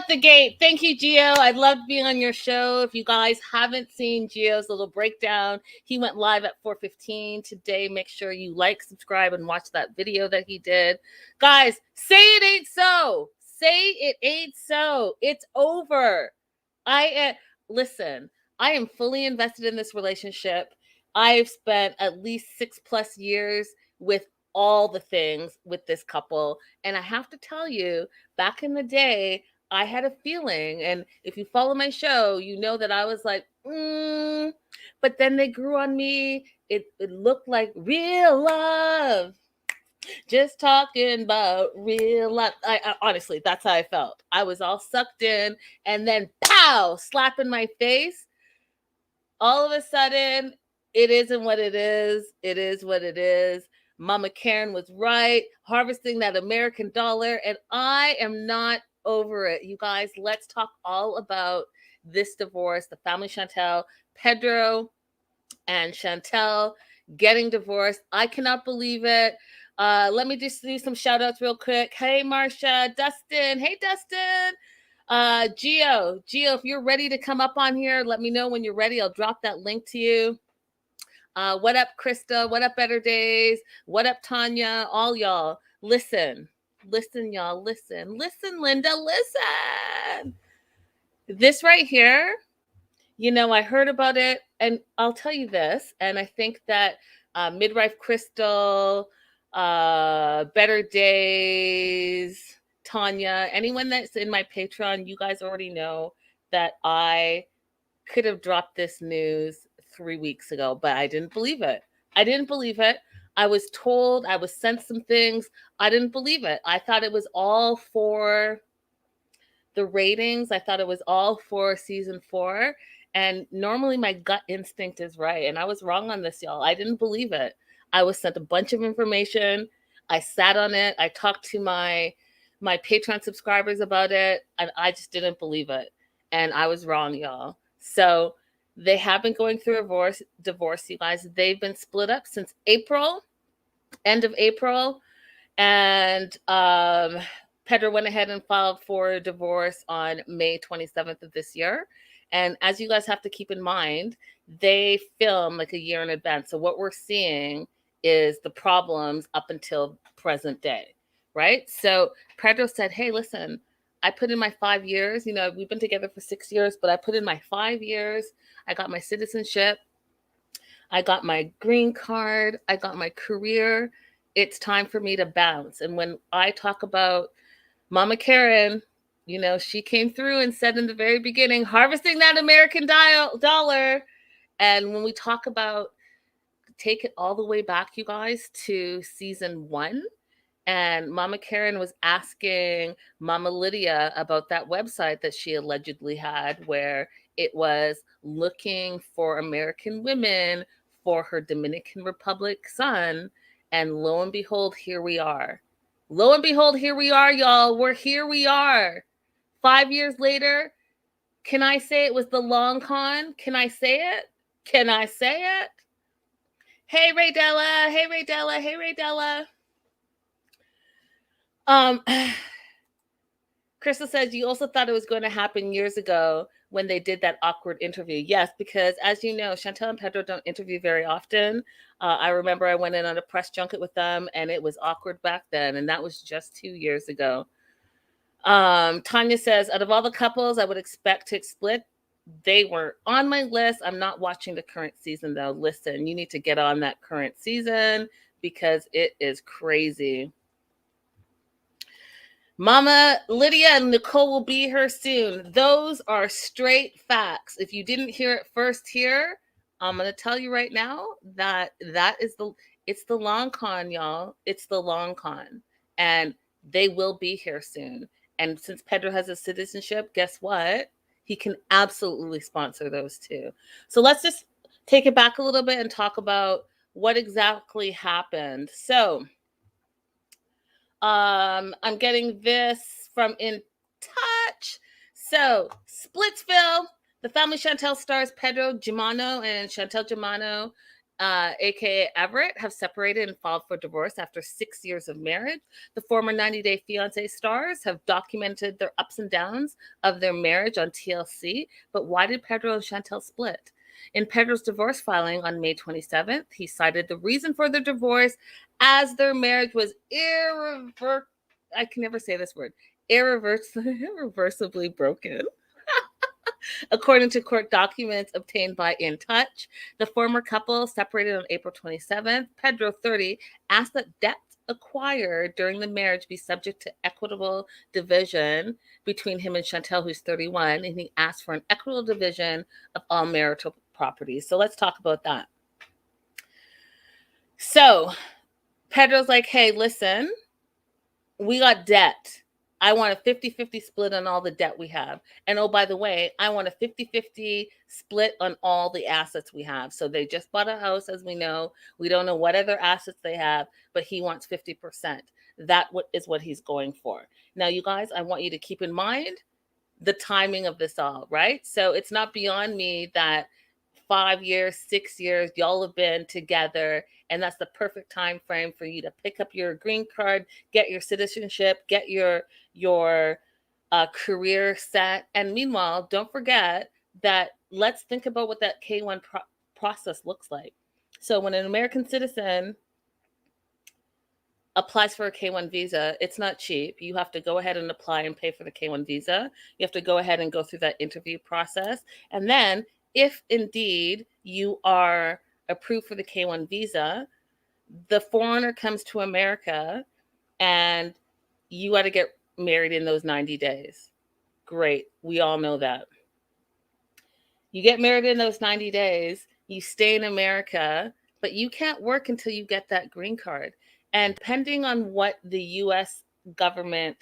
the gate. Thank you, Gio. I loved being on your show. If you guys haven't seen Gio's little breakdown, he went live at 4:15 today. Make sure you like, subscribe, and watch that video that he did. Guys, say it ain't so. Say it ain't so. It's over. Listen, I am fully invested in this relationship. I've spent at least 6+ years with all the things with this couple. And I have to tell you, back in the day, I had a feeling, and if you follow my show, you know that I was like, but then they grew on me. It looked like real love. Just talking about real love. I honestly, that's how I felt. I was all sucked in, and then pow, slap in my face. All of a sudden, it isn't what it is. It is what it is. Mama Karen was right, harvesting that American dollar, and I am not over it. You guys, let's talk all about this divorce, the family Chantel, Pedro and Chantel getting divorced. I cannot believe it. Let me just do some shout outs real quick. Hey, Marsha, Dustin. Hey, Dustin. Gio, if you're ready to come up on here, let me know when you're ready. I'll drop that link to you. What up, Krista? What up, Better Days? What up, Tanya? All y'all, listen, y'all, listen, Linda, listen. This right here, you know, I heard about it, and I'll tell you this, and I think that Midwife Crystal, Better Days, Tanya, anyone that's in my Patreon, you guys already know that I could have dropped this news 3 weeks ago, but I didn't believe it. I was told, I was sent some things. I didn't believe it. I thought it was all for the ratings. I thought it was all for season 4. And normally my gut instinct is right. And I was wrong on this, y'all. I didn't believe it. I was sent a bunch of information. I sat on it. I talked to my Patreon subscribers about it, and I just didn't believe it. And I was wrong, y'all. So they have been going through a divorce, you guys. They've been split up since April, end of April. And Pedro went ahead and filed for divorce on May 27th of this year. And as you guys have to keep in mind, they film like a year in advance. So what we're seeing is the problems up until present day, right? So Pedro said, hey, listen, I put in my 5 years. You know, we've been together for 6 years, but I put in my 5 years. I got my citizenship. I got my green card. I got my career. It's time for me to bounce. And when I talk about Mama Karen, you know, she came through and said in the very beginning, harvesting that American dollar. And when we talk about, take it all the way back, you guys, to season 1, and Mama Karen was asking Mama Lydia about that website that she allegedly had, where it was looking for American women for her Dominican Republic son. And lo and behold, here we are. Lo and behold, here we are, y'all. We are. 5 years later, can I say it was the long con? Can I say it? Hey, Ray Della. Crystal says you also thought it was going to happen years ago when they did that awkward interview. Yes, because as you know, Chantel and Pedro don't interview very often. I remember I went in on a press junket with them, and it was awkward back then, and that was just 2 years ago. Tanya says, out of all the couples I would expect to split, they were on my list. I'm not watching the current season, though. Listen, you need to get on that current season because it is crazy. Mama Lydia and Nicole will be here soon. Those are straight facts. If you didn't hear it first here, I'm going to tell you right now that it's the long con, y'all. It's the long con. And they will be here soon. And since Pedro has a citizenship, guess what? He can absolutely sponsor those too. So let's just take it back a little bit and talk about what exactly happened. So I'm getting this from In Touch. So Splitsville, the family Chantel stars Pedro Germano and Chantel Germano aka Everett, have separated and filed for divorce after 6 years of marriage. The former 90 Day Fiancé stars have documented their ups and downs of their marriage on TLC. But why did Pedro and Chantel split? In Pedro's divorce filing on May 27th, he cited the reason for their divorce as their marriage was I can never say this word, irreversibly broken. According to court documents obtained by In Touch, the former couple separated on April 27th. Pedro, 30, asked that debts acquired during the marriage be subject to equitable division between him and Chantel, who's 31, and he asked for an equitable division of all marital property. So let's talk about that. So Pedro's like, hey, listen, we got debt. I want a 50-50 split on all the debt we have. And oh, by the way, I want a 50-50 split on all the assets we have. So they just bought a house, as we know. We don't know what other assets they have, but he wants 50%. That is what he's going for. Now, you guys, I want you to keep in mind the timing of this all, right? So it's not beyond me that 5 years, 6 years, y'all have been together, and that's the perfect time frame for you to pick up your green card, get your citizenship, get your career set. And meanwhile, don't forget that let's think about what that K-1 process looks like. So when an American citizen applies for a K-1 visa, it's not cheap. You have to go ahead and apply and pay for the K-1 visa. You have to go ahead and go through that interview process. And then if indeed you are approved for the K-1 visa, the foreigner comes to America and you got to get married in those 90 days. Great. We all know that. You get married in those 90 days, you stay in America, but you can't work until you get that green card. And depending on what the U.S. government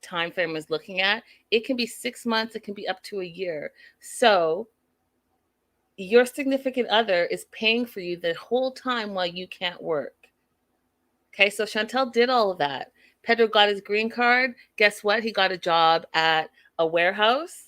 time frame is looking at, it can be 6 months, it can be up to a year. So your significant other is paying for you the whole time while you can't work. Okay, so Chantel did all of that. Pedro got his green card. Guess what? He got a job at a warehouse.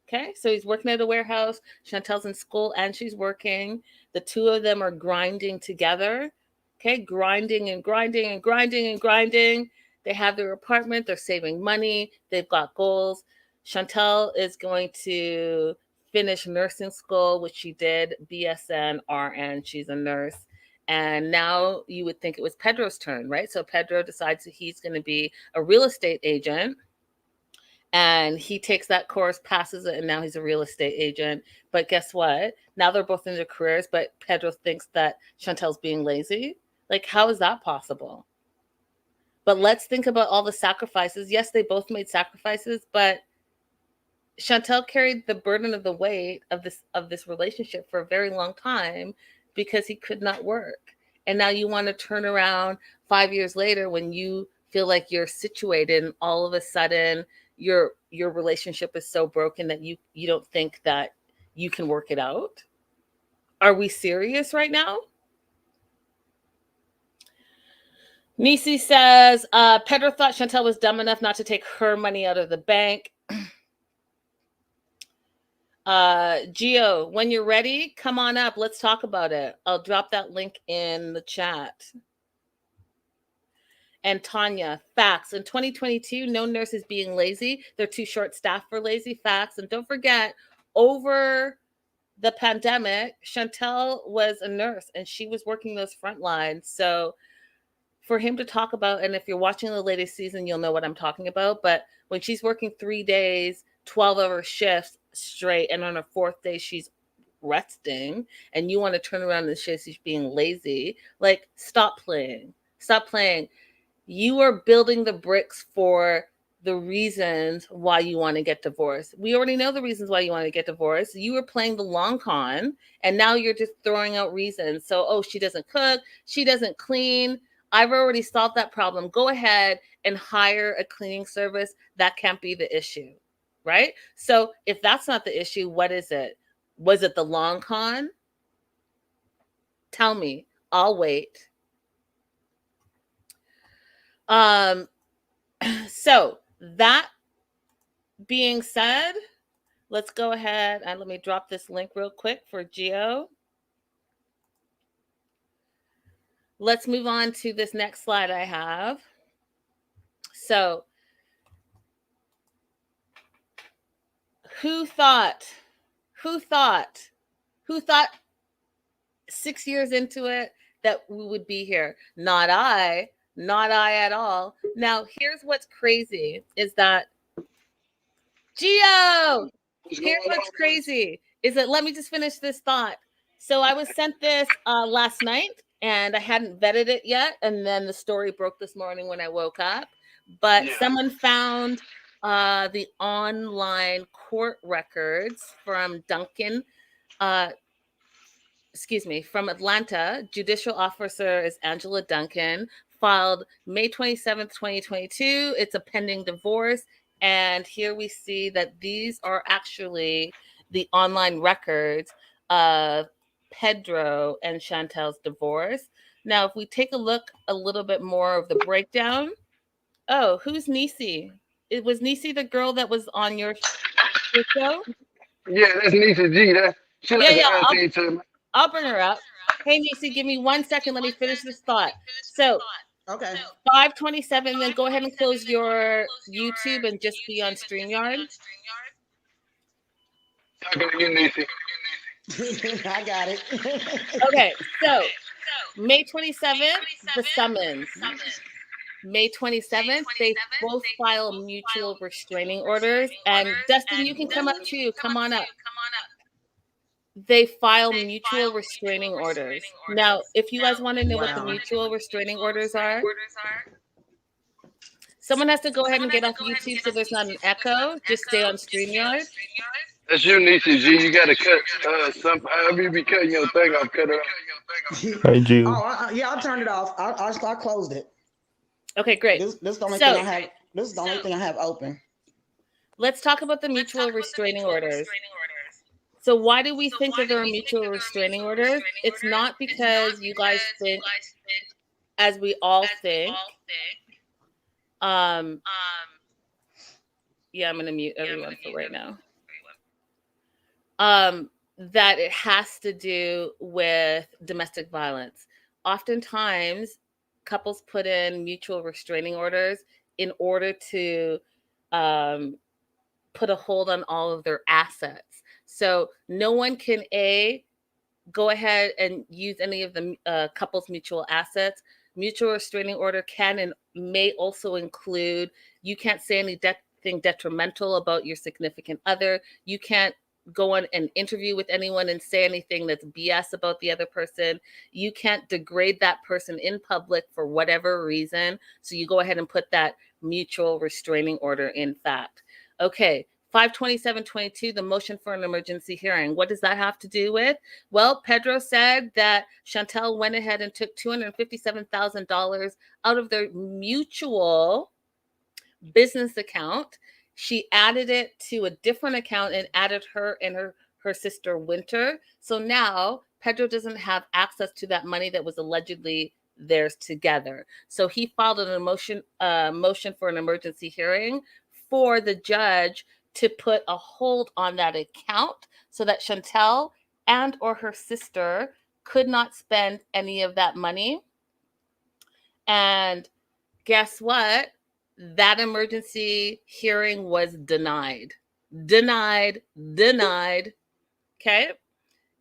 Okay, so he's working at a warehouse. Chantel's in school and she's working. The two of them are grinding together. Okay, grinding and grinding and grinding and grinding. They have their apartment. They're saving money. They've got goals. Chantel is going to finish nursing school, which she did, BSN, RN. She's a nurse. And now you would think it was Pedro's turn, right? So Pedro decides that he's going to be a real estate agent. And he takes that course, passes it, and now he's a real estate agent. But guess what? Now they're both in their careers, but Pedro thinks that Chantel's being lazy. Like, how is that possible? But let's think about all the sacrifices. Yes, they both made sacrifices, but Chantel carried the burden of the weight of this relationship for a very long time because he could not work. And now you want to turn around 5 years later when you feel like you're situated and all of a sudden your relationship is so broken that you don't think that you can work it out? Are we serious right now? Nisi says, Pedro thought Chantel was dumb enough not to take her money out of the bank. Gio, when you're ready, come on up. Let's talk about it. I'll drop that link in the chat. And Tanya, facts. In 2022, no nurse is being lazy. They're too short staffed for lazy. Facts. And don't forget, over the pandemic, Chantel was a nurse and she was working those front lines. So for him to talk about, and if you're watching the latest season, you'll know what I'm talking about. But when she's working 3 days, 12-hour shifts straight, and on her 4th day, she's resting, and you want to turn around and say she's being lazy, like, stop playing. Stop playing. You are building the bricks for the reasons why you want to get divorced. We already know the reasons why you want to get divorced. You were playing the long con, and now you're just throwing out reasons. So, oh, she doesn't cook, she doesn't clean. I've already solved that problem. Go ahead and hire a cleaning service. That can't be the issue, right? So if that's not the issue, what is it? Was it the long con? Tell me. I'll wait. So that being said, let's go ahead and let me drop this link real quick for Gio. let's move on to this next slide I have. So, who thought 6 years into it that we would be here? Not I at all. Now, here's what's crazy is that Gio, here's what's crazy is that, let me just finish this thought. So I was sent this last night and I hadn't vetted it yet. And then the story broke this morning when I woke up. But someone found the online court records from from Atlanta. Judicial officer is Angela Duncan, filed May 27th, 2022. It's a pending divorce. And here we see that these are actually the online records of Pedro and Chantel's divorce. Now, if we take a look a little bit more of the breakdown. Oh, who's Nisi? It was Nisi the girl that was on your show? Yeah, that's Nisi G. She like Yeah, the auntie to me. I'll bring her up. Hey, Nisi, give me 1 second. Let me finish this thought. So, Okay. 5:27, then go ahead and close your YouTube and just be on StreamYard. Talking to you, Nisi. I got it. Okay, so May 27th, the summons. May 27th, they both file mutual restraining orders. And Dustin, you can come up too. Come on up. They file mutual restraining orders. Now, if you guys want to know what the mutual restraining orders are, someone has to go ahead and get off YouTube so there's not an echo. Just stay on StreamYard. That's you, Nisi G. You gotta cut however you be cutting your thing off, cut it off. Hey, Jill. Oh, yeah, I turned it off. I closed it. Okay, great. This is the only thing I have. This is the only thing I have open. Let's talk about the mutual restraining orders. So why do we think that there are mutual restraining orders? It's not because you guys think, as we all think. Yeah, I'm going to mute everyone for right now. That it has to do with domestic violence. Oftentimes, couples put in mutual restraining orders in order to put a hold on all of their assets. So no one can go ahead and use any of the couple's mutual assets. Mutual restraining order can and may also include, you can't say anything detrimental about your significant other. You can't go on an interview with anyone and say anything that's BS about the other person. You can't degrade that person in public for whatever reason. So you go ahead and put that mutual restraining order in fact. Okay, 52722, the motion for an emergency hearing. What does that have to do with? Well, Pedro said that Chantel went ahead and took $257,000 out of their mutual business account. She added it to a different account and added her and her sister Winter. So now Pedro doesn't have access to that money that was allegedly theirs together. So he filed a motion for an emergency hearing for the judge to put a hold on that account so that Chantel and or her sister could not spend any of that money. And guess what? That emergency hearing was denied. Denied. Okay.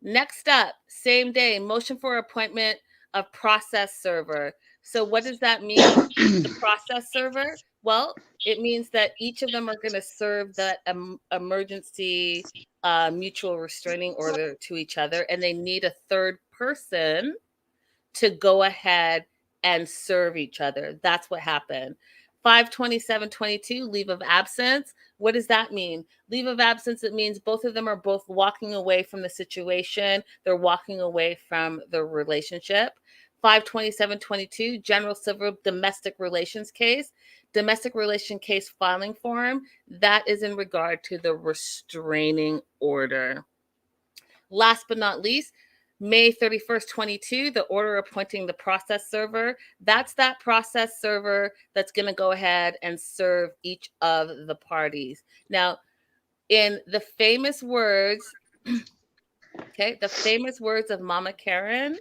Next up, same day, motion for appointment of process server. So what does that mean? The process server? Well, it means that each of them are going to serve that emergency mutual restraining order to each other, and they need a third person to go ahead and serve each other. That's what happened. 52722, leave of absence. What does that mean? Leave of absence, it means both of them are both walking away from the situation. They're walking away from the relationship. 52722, general civil domestic relations case. Domestic relation case filing form, that is in regard to the restraining order. Last but not least, May 31st, 22, the order appointing the process server. That's that process server that's going to go ahead and serve each of the parties. Now, in the famous words, the famous words of Mama Karen,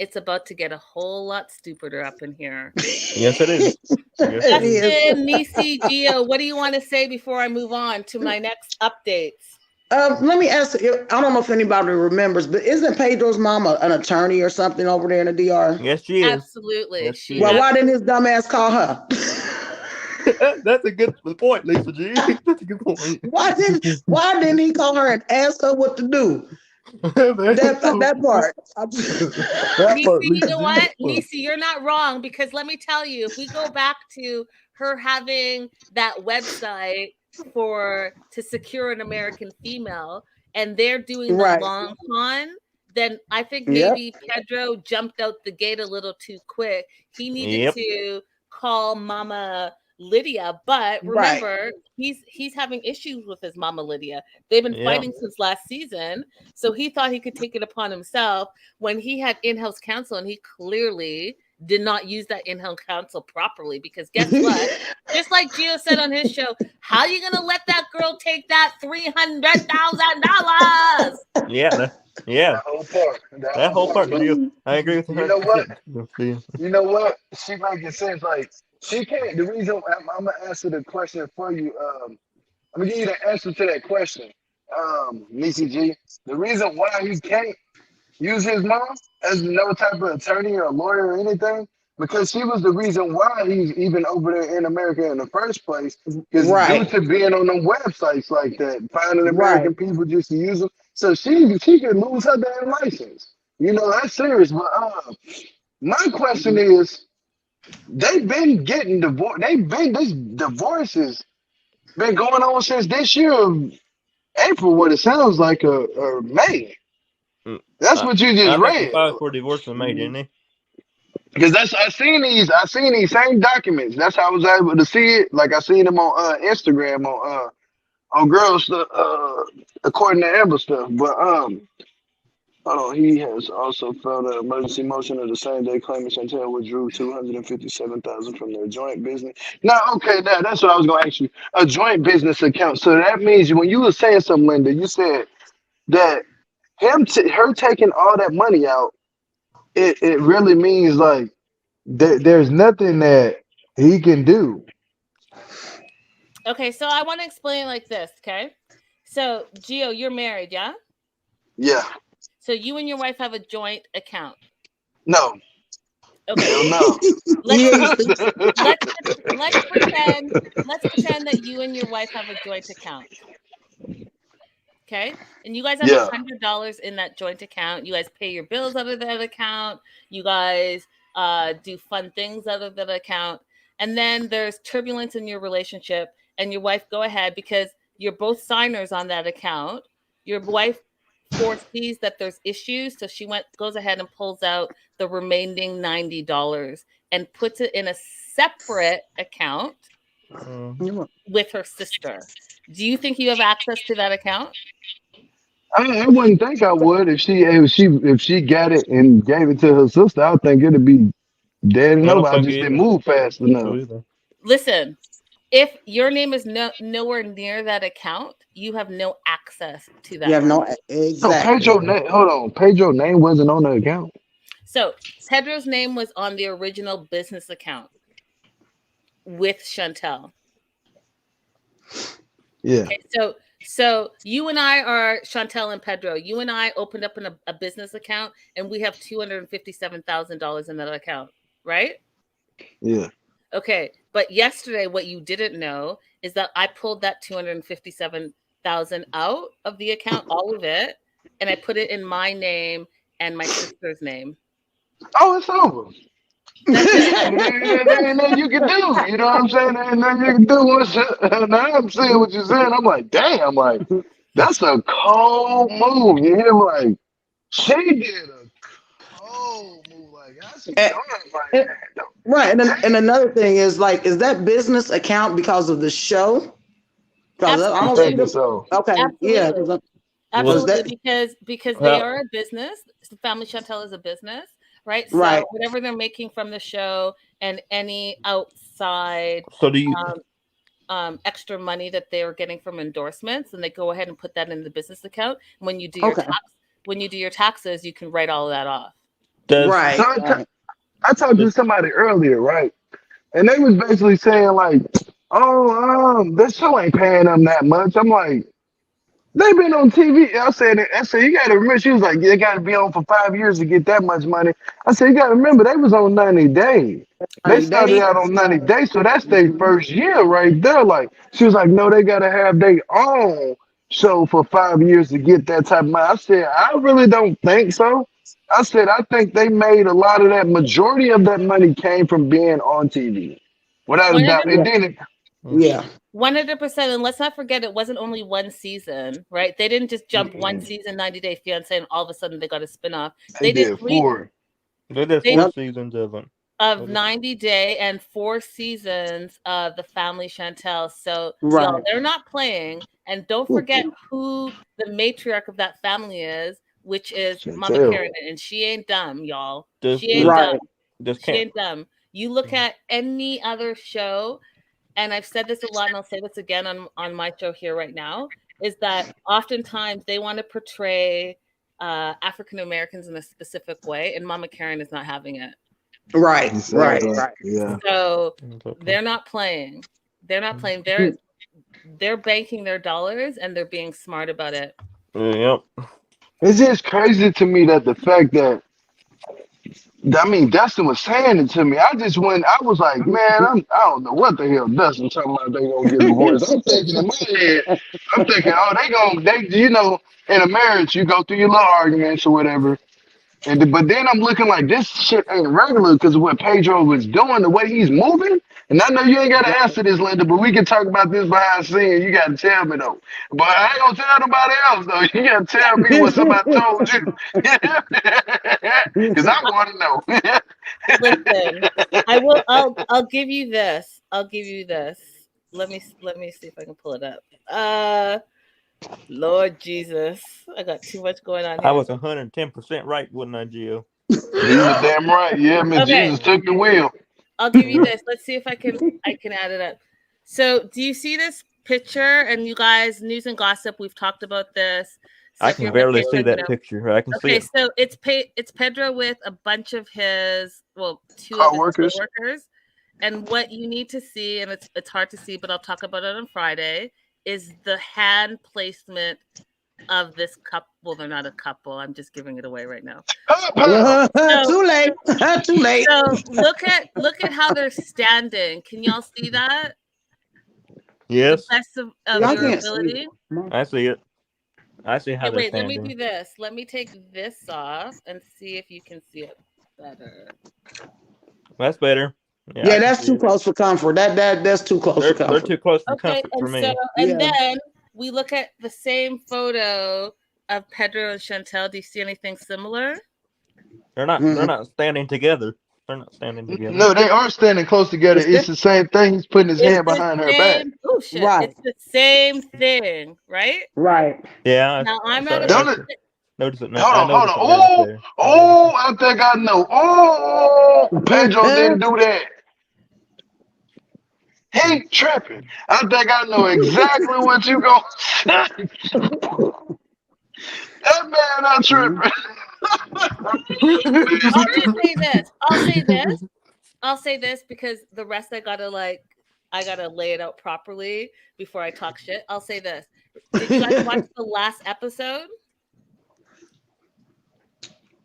it's about to get a whole lot stupider up in here. Yes, it is. Yes, it is. Justin, Nisi, Gio, what do you want to say before I move on to my next updates? Let me ask you, I don't know if anybody remembers, but isn't Pedro's mom an attorney or something over there in the DR? Yes, she is. Absolutely. Yes, she Well, is. why didn't his dumb ass call her? That's a good point, Lisa G. That's a good point. Why didn't he call her and ask her what to do? that part. Nisi, you know what? Nisi, you're not wrong, because let me tell you, if we go back to her having that website to secure an American female, and they're doing the long con, then I think maybe Pedro jumped out the gate a little too quick. He needed to call Mama Lydia, but remember, he's having issues with his Mama Lydia. They've been fighting since last season, so he thought he could take it upon himself when he had in-house counsel, and he clearly did not use that in-house counsel properly, because guess what? Just like Gio said on his show, how are you gonna let that girl take that $300,000? That whole part. I agree with her. You know what? You know what? She making sense. Like, she can't. The reason I'm gonna answer the question for you. I'm gonna give you the answer to that question, Nisi G. The reason why he can't use his mom as no type of attorney or lawyer or anything, because she was the reason why he's even over there in America in the first place. Because due to being on them websites like that, finding American people just to use them, so she could lose her damn license. You know, that's serious. But my question is, they've been getting divorced. This divorce has been going on since this year, April, what it sounds like, or May. That's what you just read. He filed for divorce in May, didn't he? Because I seen these same documents. That's how I was able to see it. Like, I seen them on Instagram on girls according to Amber stuff. But hold on, he has also filed an emergency motion of the same day claiming Chantel withdrew $257,000 from their joint business. Now, that's what I was gonna ask you. A joint business account. So that means when you were saying something, Linda, you said that her taking all that money out, it really means like there's nothing that he can do. Okay, so I want to explain like this, okay? So, Gio, you're married, yeah? Yeah. So you and your wife have a joint account? No. Okay. No. Let's pretend that you and your wife have a joint account. Okay, and you guys have $100 in that joint account. You guys pay your bills out of that account. You guys do fun things out of that account. And then there's turbulence in your relationship, and your wife go ahead, because you're both signers on that account. Your wife foresees that there's issues, so she goes ahead and pulls out the remaining $90 and puts it in a separate account with her sister. Do you think you have access to that account? I wouldn't think I would if she got it and gave it to her sister. I think it'd be dead and over. I just didn't move fast enough. Listen, if your name is nowhere near that account, you have no access to that. You have no exactly. So Pedro's name wasn't on the account. So Pedro's name was on the original business account with Chantel. Yeah. Okay, so you and I are Chantel and Pedro. You and I opened up a business account, and we have $257,000 in that account, right? Yeah. Okay, but yesterday, what you didn't know is that I pulled that $257,000 out of the account, all of it, and I put it in my name and my sister's name. Oh, it's over. And then you can do, you know what I'm saying? And then you can do now I'm seeing what you're saying. I'm like, damn, like, that's a cold move. You hear, like, she did a cold move. Like, that's right. And another thing is, like, is that business account because of the show? I think so. Okay. Absolutely. Yeah. Absolutely, because they are a business. Family Chantel is a business. Right. So whatever they're making from the show and any outside extra money that they're getting from endorsements, and they go ahead and put that in the business account. When you do your taxes, you can write all of that off. Right. So I talked to somebody earlier, right? And they was basically saying like, "Oh, this show ain't paying them that much." I'm like, "They been on TV." I said, "You gotta remember." She was like, "They gotta be on for 5 years to get that much money." I said, "You gotta remember, they was on 90 Day. They 90 started days. out on 90 Day, so that's their first year right there." Like, she was like, "No, they gotta have their own show for 5 years to get that type of money." I said, "I really don't think so." I said, "I think they made a lot of that. Majority of that money came from being on TV, without a doubt." And then it, Yeah. 100%. And let's not forget, it wasn't only one season, right? They didn't just jump one season, 90 Day Fiance, and all of a sudden they got a spinoff. they They did did 4. They did They- 4 seasons of it. of 90 Day and 4 seasons of The Family Chantel. So Right. y'all, they're not playing. And don't forget who the matriarch of that family is, which is Mama Chantel. Karen. And she ain't dumb, y'all. Just- She ain't Right. dumb. Just She can't. ain't dumb. You look at any other show, and I've said this a lot, and I'll say this again on my show here right now, is that oftentimes they want to portray African Americans in a specific way, and Mama Karen is not having it. Right. Right. Right. Yeah. So they're not playing. They're not playing. They're banking their dollars, and they're being smart about it. Yep. It's just crazy to me that the fact that, I mean, Dustin was saying it to me. I was like, man, I don't know what the hell Dustin talking about. They gonna get divorced. I'm thinking in my head, in a marriage you go through your little arguments or whatever. But then I'm looking like this shit ain't regular because of what Pedro was doing, the way he's moving. And I know you ain't got to answer this, Linda, but we can talk about this behind the scene. You got to tell me, though. But I ain't going to tell nobody else, though. You got to tell me what somebody told you. Because I want to know. Listen, I'll give you this. I'll give you this. Let me see if I can pull it up. Lord Jesus, I got too much going on here. I was 110% right, wasn't I, Gio? You were damn right. Yeah, man. Okay. Jesus took the wheel. I'll give you this. Let's see if I can add it up. So, do you see this picture? And you guys, news and gossip, we've talked about this. So I can barely see that picture. I can see it. So it's Pedro with a bunch of his, two Co-workers. of his co-workers. And what you need to see, and it's hard to see, but I'll talk about it on Friday, is the hand placement of this couple. Well, they're not a couple. I'm just giving it away right now. Too late. Too late. So look at how they're standing. Can y'all see that? Yes. The best of I your can't see ability. I see it. I see how they're Wait, let standing. me do this. Let me take this off and see if you can see it better. That's better. Yeah, that's too close for comfort. That's too close for comfort. They're too close for Okay, comfort for and me. so then we look at the same photo of Pedro and Chantel. Do you see anything similar? They're not standing together. They're not standing together. No, they are standing close together. It's the same thing. He's putting his hand behind her back. Oh shit! Right. It's the same thing, right? Right. Yeah. Now I'm sorry, not. Notice it now. Hold on. Oh, I think I know. Oh, Pedro didn't do that. He tripping. I think I know exactly what you gonna say. That man not tripping. I'll say this because the rest I gotta lay it out properly before I talk shit. I'll say this. Did you guys watch the last episode?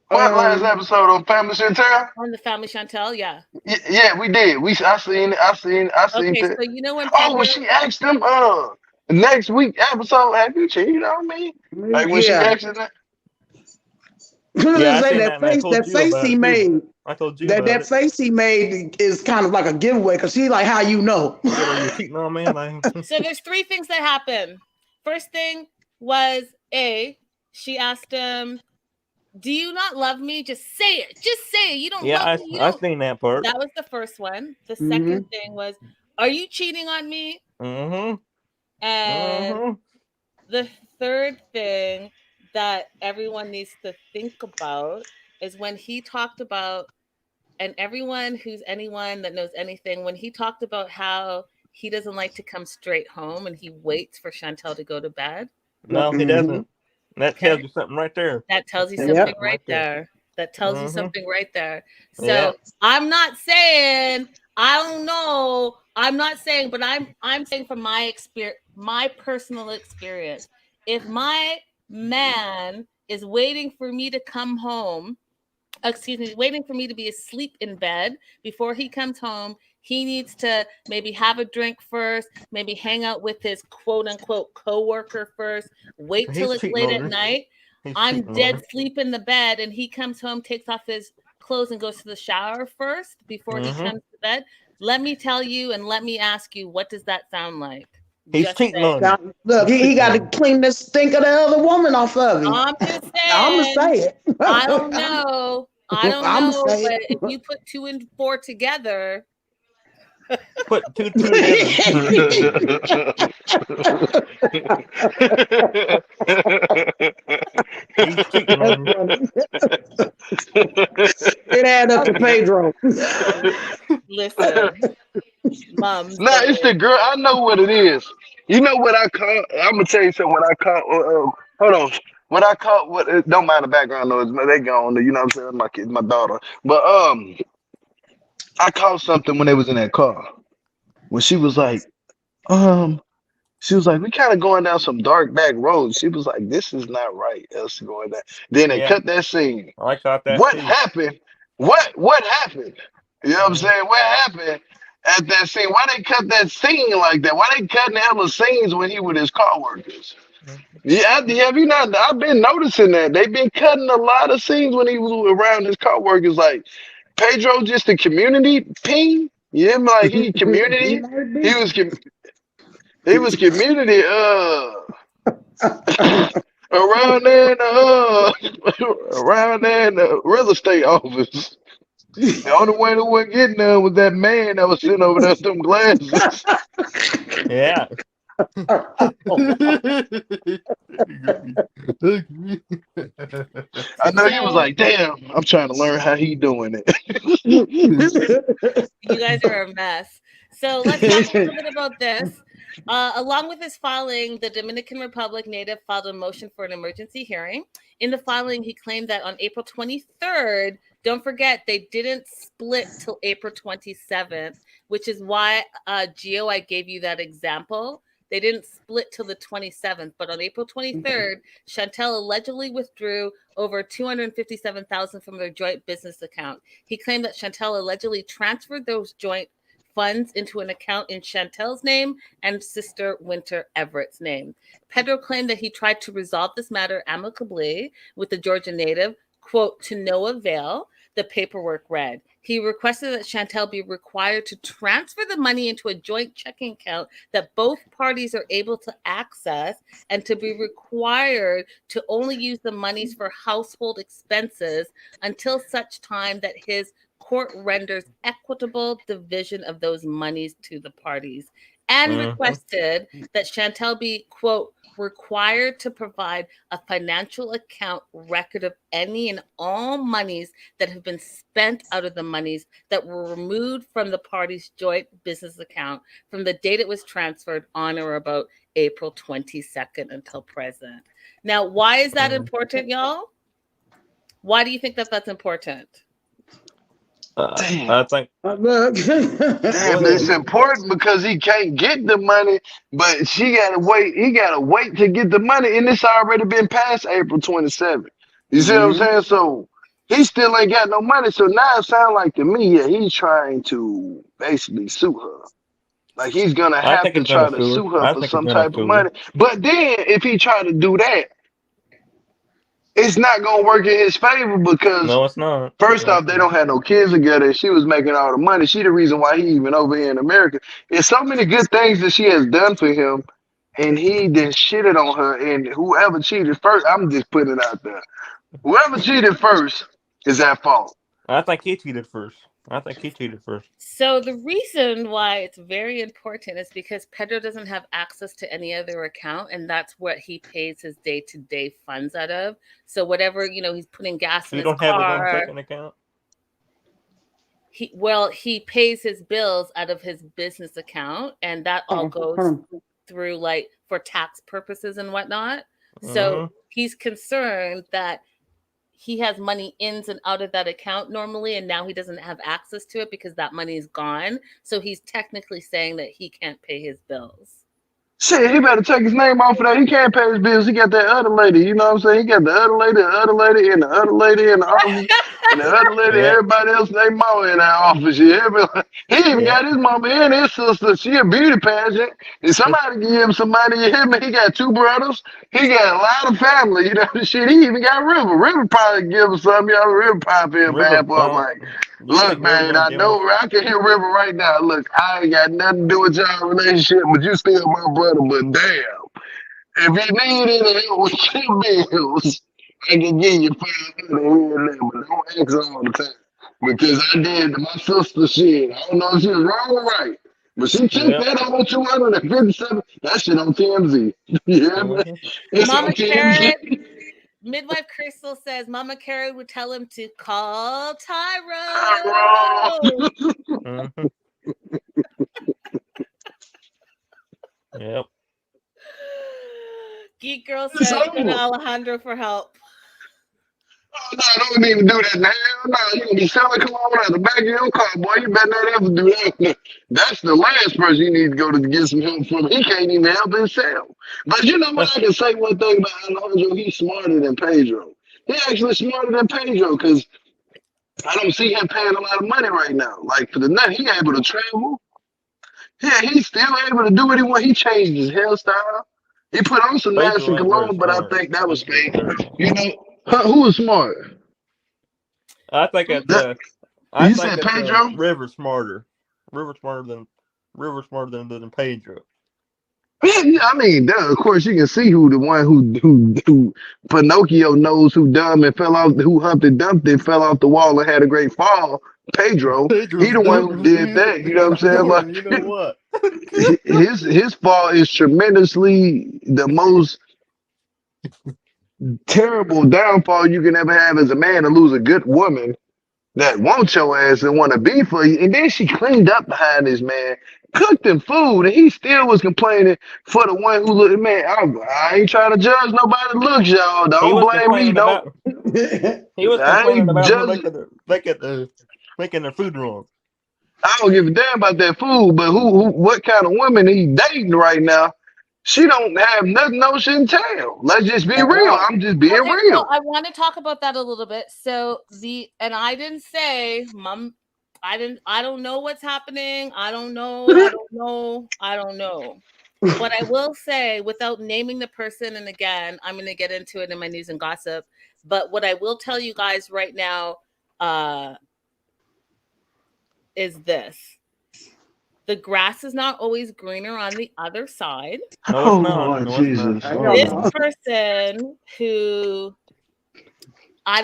What last episode on Family Chantel? On the Family Chantel, yeah. Yeah, we did. I seen Okay, it. so you know when Oh, when she asked him, next week episode, have you cheated on me? Like when she asked him that. Yeah, that face he made. I told you that face he made is kind of like a giveaway because she's like, how you know? You're cheating on me. So there's 3 things that happened. First thing was she asked him, do you not love me? Just say it. Just say it. You don't love me. I've seen that part. That was the first one. The second thing was, are you cheating on me? Mm-hmm. And the third thing that everyone needs to think about is when he talked about, and anyone that knows anything, when he talked about how he doesn't like to come straight home and he waits for Chantel to go to bed. No, he doesn't. That tells you something right there. That tells you something right there. That tells you something right there. So Yeah. I'm not saying I don't know. I'm not saying, but I'm saying from my experience, my personal experience. If my man is waiting for me to come home, waiting for me to be asleep in bed before he comes home, he needs to maybe have a drink first, maybe hang out with his quote unquote coworker first, wait till it's late at night. I'm dead sleep in the bed, and he comes home, takes off his clothes, and goes to the shower first before he comes to bed. Let me tell you, and let me ask you, what does that sound like? He's cheating on you. Look, he got to clean this stink of the other woman off of him. I'm just saying. I'm going to say it. I don't know. I don't I'm know, saying. but if you put 2 and 4 together, Put two together. He's cheating on you. It add up to Pedro. listen, Mom's. Nah, it's the girl. I know what it is. You know what I call? I'm gonna tell you something. What I call? Hold on. What I call? What? It don't mind the background noise. They gone. You know what I'm saying? My kid, my daughter. But I caught something when they was in that car. When she was like, we kind of going down some dark back roads. She was like, this is not right. Us going down. Then they cut that scene. I caught that. What happened? What happened? You know what I'm saying? What happened at that scene? Why they cut that scene like that? Why they cutting hella scenes when he with his car workers? Yeah, have you not? I've been noticing that they've been cutting a lot of scenes when he was around his car workers. Like Pedro, just a community ping. Yeah, like he community. He was community. Around there, around there in the real estate office. The only one who wasn't getting there was that man that was sitting over there with them glasses. Yeah. I know he was like, damn, I'm trying to learn how he doing it. You guys are a mess. So let's talk a little bit about this. Along with his filing, the Dominican Republic native filed a motion for an emergency hearing. In the filing, he claimed that on April 23rd, don't forget, they didn't split till April 27th, which is why, Gio, I gave you that example. They didn't split till the 27th, but on April 23rd, Chantel allegedly withdrew over $257,000 from their joint business account. He claimed that Chantel allegedly transferred those joint funds into an account in Chantel's name and sister Winter Everett's name. Pedro claimed that he tried to resolve this matter amicably with the Georgia native, quote, to no avail, the paperwork read. He requested that Chantel be required to transfer the money into a joint checking account that both parties are able to access, and to be required to only use the monies for household expenses until such time that his court renders equitable division of those monies to the parties, and requested that Chantel be, quote, required to provide a financial account record of any and all monies that have been spent out of the monies that were removed from the parties' joint business account from the date it was transferred on or about April 22nd until present. Now, why is that important, y'all? Why do you think that that's important? I think it's important because he can't get the money, but she gotta wait. He gotta wait to get the money, and it's already been past April 27th. You see what I'm saying? So he still ain't got no money. So now it sounds like to me, yeah, he's trying to basically sue her. Like he's gonna have to try to sue her for some type of money. But then if he try to do that, it's not gonna work in his favor because no, it's not. First off, they don't have no kids together. She was making all the money. She the reason why he even over here in America. There's so many good things that she has done for him, and he then shitted on her. And whoever cheated first, I'm just putting it out there. Whoever cheated first is at fault. I think he cheated first. So the reason why it's very important is because Pedro doesn't have access to any other account, and that's what he pays his day-to-day funds out of. So whatever, he's putting gas in his car. You don't have his own checking account? He pays his bills out of his business account, and that all goes through for tax purposes and whatnot. So he's concerned that he has money ins and out of that account normally, and now he doesn't have access to it because that money is gone. So he's technically saying that he can't pay his bills. Shit, he better take his name off of that. He can't pay his bills. He got that other lady. You know what I'm saying? He got the other lady, and the other lady in the office, and the other lady, Yeah. everybody else, they mama in that office. You hear me? He even Yeah. got his mama and his sister. She a beauty pageant. And somebody give him some money. You hear me? He got 2 brothers. He got a lot of family. You know, shit. He even got River. River probably give him something. Y'all, River probably feel River, bad for him. Like, you look, think River man, gonna I give know him? I can hear River right now. Look, I ain't got nothing to do with y'all relationship, but you still my brother. But damn. If you need any help with your bills, I can give you 500 here and there, but don't ask all the time. Because I did to my sister shit. I don't know if she was wrong or right. But she took Yep. that on 257. That shit on TMZ. Yeah, man. Mhm. It's Mama on Carrot, TMZ. Midwife Crystal says Mama Carrot would tell him to call Wrong. Tyro. Mhm. Yep. Geek Girl It's says go to over. Alejandro for help. Oh, no, don't even do that now. No, you gonna be selling cologne out the back of your car, boy. You better not ever do that. That's the last person you need to go to get some help from. He can't even help himself. But you know what? I can say one thing about Alejandro. He's smarter than Pedro. He's actually smarter than Pedro because I don't see him paying a lot of money right now. Like for the night, he able to travel. Yeah, he's still able to do what he want. He changed his hairstyle. He put on some nasty Pedro ain't very cologne, but I smart. think that was Pedro ain't fake. very smart. You know, who was smart? I think That, I you think said that Pedro? River's smarter. River's smarter than Pedro. Yeah, yeah, I mean, duh, of course you can see who the one who Pinocchio knows who dumb and fell off, who Humpty Dumpty fell off the wall and had a great fall. Pedro, he Pedro's the one who dumber. did that. You know what I'm saying? Jordan, Like you know what? his fall is tremendously the most terrible downfall you can ever have as a man to lose a good woman that wants your ass and want to be for you. And then she cleaned up behind this man, cooked him food, and he still was complaining for the one who looked. Man, I ain't trying to judge nobody looks, y'all. He Don't was blame me. complaining Don't. about he was I complaining ain't about her judging. making their food wrong. I don't give a damn about that food, but what kind of woman he dating right now? She don't have nothing, no shit and tell. Let's just be real. I'm just being Okay, so real. I want to talk about that a little bit. So I didn't say, Mom, I don't know what's happening. I don't know. But I will say, without naming the person, and again, I'm going to get into it in my news and gossip. But what I will tell you guys right now is this: the grass is not always greener on the other side. No, it's Oh not. Lord No, it's not. Jesus. This person who I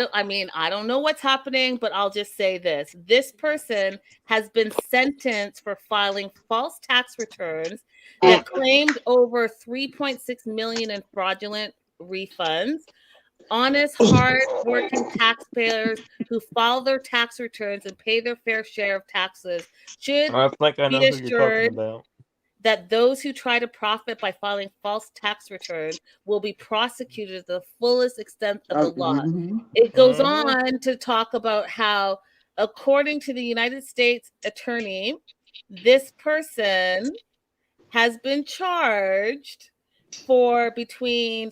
don't know what's happening, but I'll just say this. This person has been sentenced for filing false tax returns that claimed over 3.6 million in fraudulent refunds. Honest, hard-working taxpayers who file their tax returns and pay their fair share of taxes should I think I know be who you're talking assured about. that those who try to profit by filing false tax returns will be prosecuted to the fullest extent of the law. It goes on to talk about how, according to the United States attorney, this person has been charged for between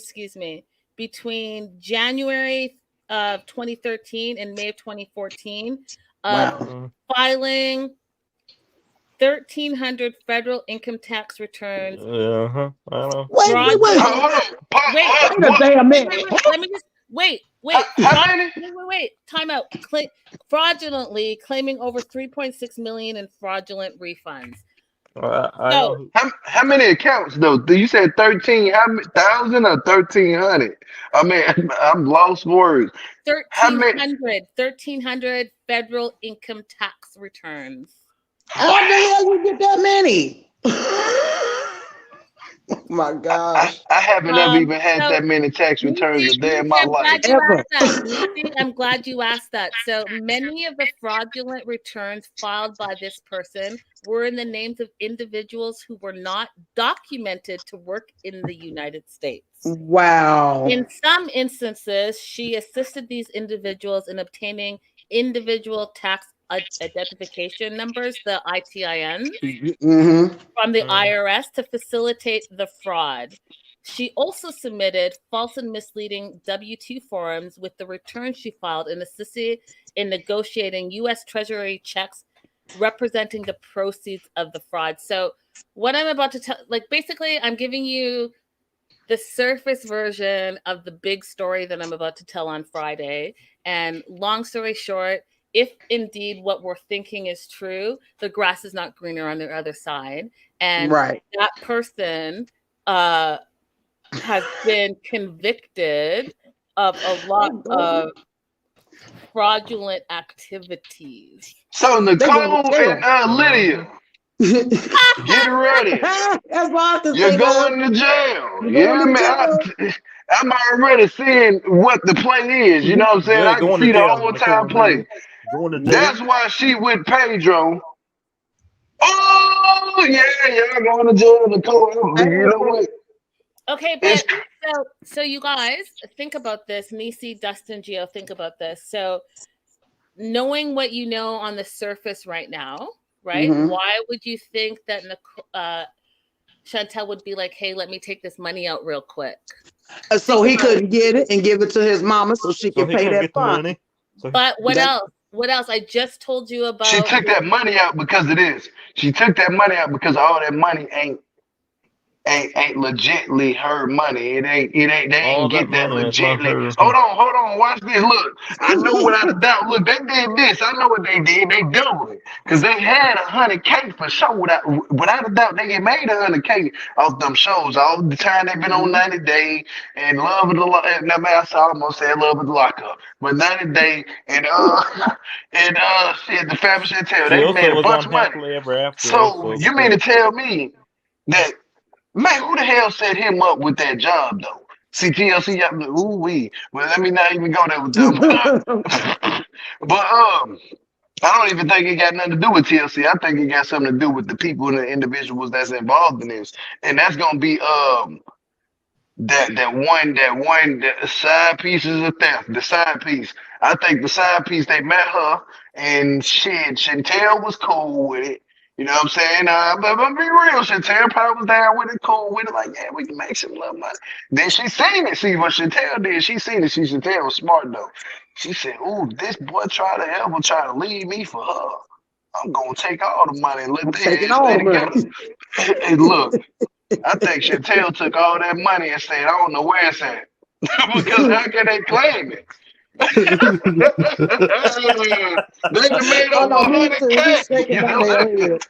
January of 2013 and May of 2014 filing 1,300 federal income tax returns. I know. Wait. Hold on. Wait a damn minute. Let me just wait. How many? Wait. Time out. Fraudulently claiming over 3.6 million in fraudulent refunds. I know. How many accounts though? You said 13. How many thousand or 1,300? I mean, I'm lost for words. How many? 1,300 federal income tax returns. How the hell you get that many? my gosh. I haven't ever even had So that many tax returns a day in my I'm glad life. you Ever. asked that. Lucy, I'm glad you asked that. So many of the fraudulent returns filed by this person were in the names of individuals who were not documented to work in the United States. Wow. In some instances, she assisted these individuals in obtaining individual tax identification numbers, the ITINs, Mm-hmm. from the IRS to facilitate the fraud. She also submitted false and misleading W-2 forms with the returns she filed and assisted in negotiating U.S. Treasury checks representing the proceeds of the fraud. So what I'm about to tell, like basically I'm giving you the surface version of the big story that I'm about to tell on Friday. And long story short, if indeed what we're thinking is true, the grass is not greener on the other side. And Right. that person has been convicted of a lot of fraudulent activities. So They going Nicole to and jail. Lydia, get ready. That's why I can You're say that. going to jail. You're You going hear to me? jail. I'm already seeing what the play is. You know what I'm saying? Yeah, I can going to see the jail, whole Nicole time and Lydia. play. Going to jail. That's why she with Pedro. Oh yeah, yeah, going to jail, Nicole. You know what? Okay, It's but so you guys think about this. Nisi, Dustin, Gio, think about this. So knowing what you know on the surface right now, right? Mhm. Why would you think that Chantel would be like, "Hey, let me take this money out real quick"? So he Think about it. couldn't get it and give it to his mama so she So can he pay couldn't that get the fine. money. So But what That- else? What else? I just told you about. she took that money out because of this. She took that money out because all that money ain't legitly her money. They all ain't that get that money is not legitly. her. Hold on, watch this. Look, I know without a doubt. Look, they did this. I know what they did. They doubled it because they had 100K for sure. Without a doubt, they get made 100K off them shows. All the time they've been on 90 Day and Love of the Lock. Now, man, I almost said Love of the Lockup, but 90 Day and shit, the Fabulous Chantel. She They made also a was bunch on of money. Happily Ever After So also you mean because to tell me that? Man, who the hell set him up with that job though? See, TLC, ooh wee. Well, let me not even go there with them. But I don't even think it got nothing to do with TLC. I think it got something to do with the people and the individuals that's involved in this, and that's gonna be that side pieces of theft. The side piece. I think the side piece they met her and shit. Chantel was cool with it. You know what I'm saying? But be real, Chantel probably was down with it, cool with it. Like, yeah, we can make some little money. Then she seen it. See what Chantel did? She seen it. Chantel was smart though. She said, "Ooh, this boy try to leave me for her. I'm gonna take all the money and let I'm the taking head all stay the together." money. And look. I think Chantel took all that money and said, I don't know where it's at. Because how can they claim it? They done made Oh over no, me too. 100K. He's shaking You my know, damn head.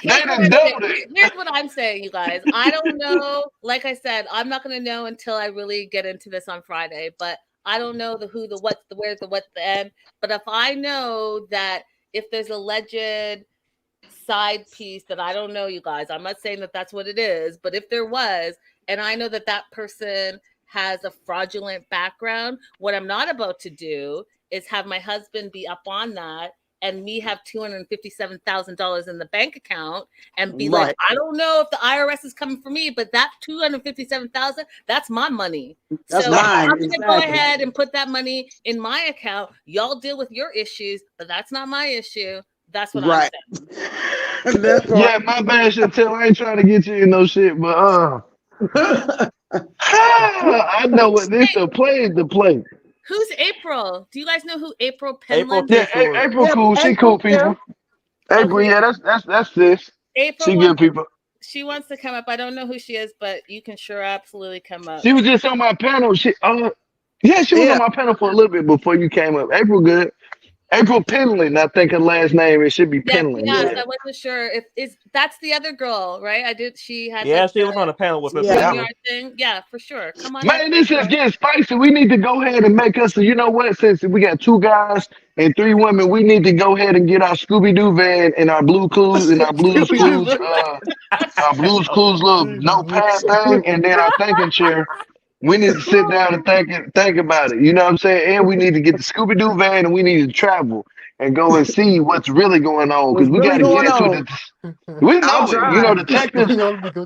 they Here's what done I'm saying. doubled it. Here's what I'm saying, you guys. I don't know. Like I said, I'm not going to know until I really get into this on Friday. But I don't know the who, the what, the where, the what, the end. But if I know that if there's a alleged side piece that I don't know, you guys, I'm not saying that that's what it is. But if there was, and I know that that person has a fraudulent background, what I'm not about to do is have my husband be up on that and me have $257,000 in the bank account and be like, Right. I don't know if the IRS is coming for me, but that $257,000, that's my money. That's So mine. I'm gonna go Exactly. ahead and put that money in my account. Y'all deal with your issues, but that's not my issue. That's what Right. I'm saying. That's Yeah, right. my bad, Chantel. I ain't trying to get you in no shit, but I know what this Hey, the play is the play. who's April? Do you guys know who April April Penland Yeah, is? takes over. April Yep, cool. She cool April, yeah. people. April, Okay, yeah, that's this. April She good wants people. she wants to come up. I don't know who she is, but you can sure absolutely come up. She was just on my panel. Yeah, she was on Yeah. my panel for a little bit before you came up. April good. April Penland, I think her last name. It should be Penland. Yes, Yeah. I wasn't sure if that's the other girl, right? I did. She had Yeah, like she was on a panel with us. Yeah. StreamYard thing. Yeah, for sure. Come on up. Man, this is April. getting spicy. We need to go ahead and make us. You know what? Since we got 2 guys and 3 women, we need to go ahead and get our Scooby Doo van and our Blues Clues little notepad thing, and then our thinking chair. We need to sit down and think about it. You know what I'm saying? And we need to get the Scooby Doo van, and we need to travel and go and see what's really going on because What's we got really to get going into on? the. We I'll know it. You try. know, detectives.